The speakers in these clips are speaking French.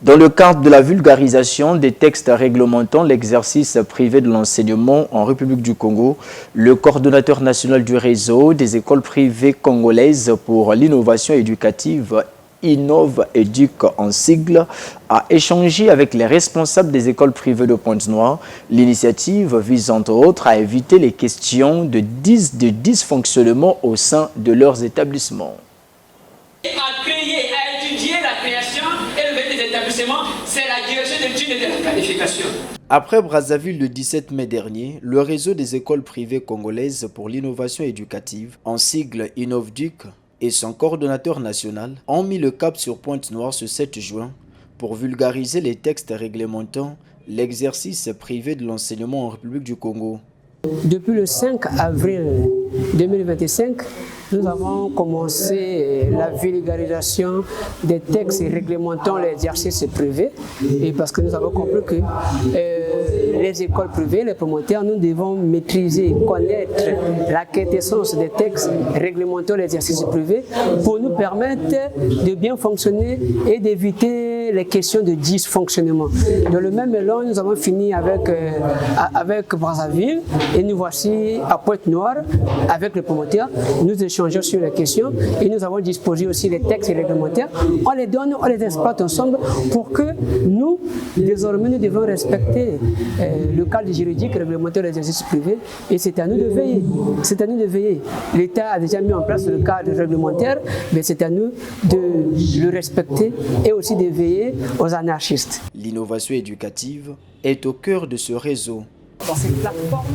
Dans le cadre de la vulgarisation des textes réglementant l'exercice privé de l'enseignement en République du Congo, le coordonnateur national du réseau des écoles privées congolaises pour l'innovation éducative Innov Éduc en sigle, a échangé avec les responsables des écoles privées de Pointe-Noire. L'initiative vise entre autres à éviter les questions de dysfonctionnement au sein de leurs établissements. À créer, à étudier la création et le des établissements, c'est la direction d'études et de la planification. Après Brazzaville le 17 mai dernier, le réseau des écoles privées congolaises pour l'innovation éducative, en sigle Innovduc, et son coordonnateur national ont mis le cap sur Pointe-Noire ce 7 juin pour vulgariser les textes réglementant l'exercice privé de l'enseignement en République du Congo. Depuis le 5 avril 2025, nous avons commencé la vulgarisation des textes réglementant l'exercice privé, et parce que nous avons compris que les écoles privées, les promoteurs, nous devons maîtriser, connaître la quintessence des textes réglementant l'exercice privé pour nous permettre de bien fonctionner et d'éviter les questions de dysfonctionnement. Dans le même élan, nous avons fini avec Brazzaville et nous voici à Pointe-Noire avec le promoteur. Nous échangeons sur les questions et nous avons disposé aussi les textes réglementaires. On les donne, on les exploite ensemble pour que nous, désormais, nous devons respecter le cadre juridique réglementaire de l'exercice privé et c'est à nous de veiller. C'est à nous de veiller. L'État a déjà mis en place le cadre réglementaire, mais c'est à nous de le respecter et aussi de veiller aux anarchistes. L'innovation éducative est au cœur de ce réseau. Dans cette plateforme,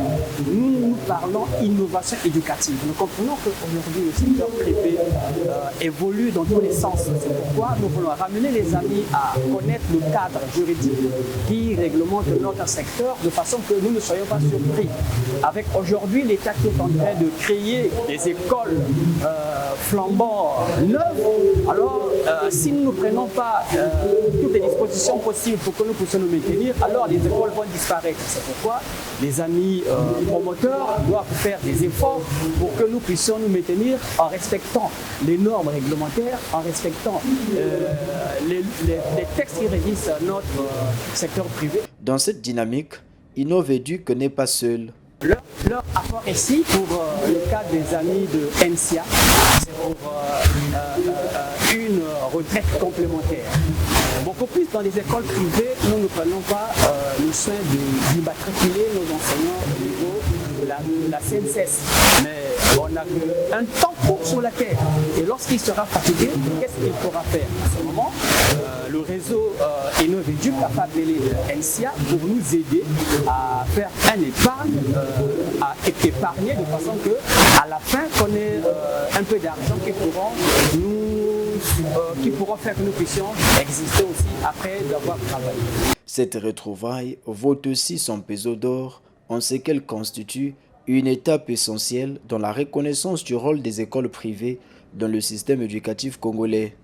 nous parlons innovation éducative. Nous comprenons qu'aujourd'hui, le secteur privé évolue dans tous les sens. C'est pourquoi nous voulons ramener les amis à connaître le cadre juridique qui réglemente notre secteur de façon que nous ne soyons pas surpris. Avec aujourd'hui l'État qui est en train de créer des écoles flambant neuves, alors si nous ne prenons pas toutes les dispositions possibles pour que nous puissions nous maintenir, alors les écoles vont disparaître. C'est pourquoi les amis promoteurs doivent faire des efforts pour que nous puissions nous maintenir en respectant les normes réglementaires, en respectant les textes qui régissent notre secteur privé. Dans cette dynamique, Innoveduc n'est pas seul. Leur apport ici, pour le cas des amis de NCA, c'est pour une retraite complémentaire. Beaucoup plus dans les écoles privées, nous ne prenons pas le soin d'immatriculer nos enseignants au niveau de la CNSS. Mais on a un temps court sur la terre. Et lorsqu'il sera fatigué, qu'est-ce qu'il pourra faire? À ce moment, le réseau Innoveduc a fait appeler NCA pour nous aider à faire un épargne, à épargner de façon qu'à la fin, qu'on ait un peu d'argent qui pourront faire que nous puissions exister aussi après d'avoir travaillé. Cette retrouvaille vaut aussi son pesant d'or en ce qu'elle constitue une étape essentielle dans la reconnaissance du rôle des écoles privées dans le système éducatif congolais.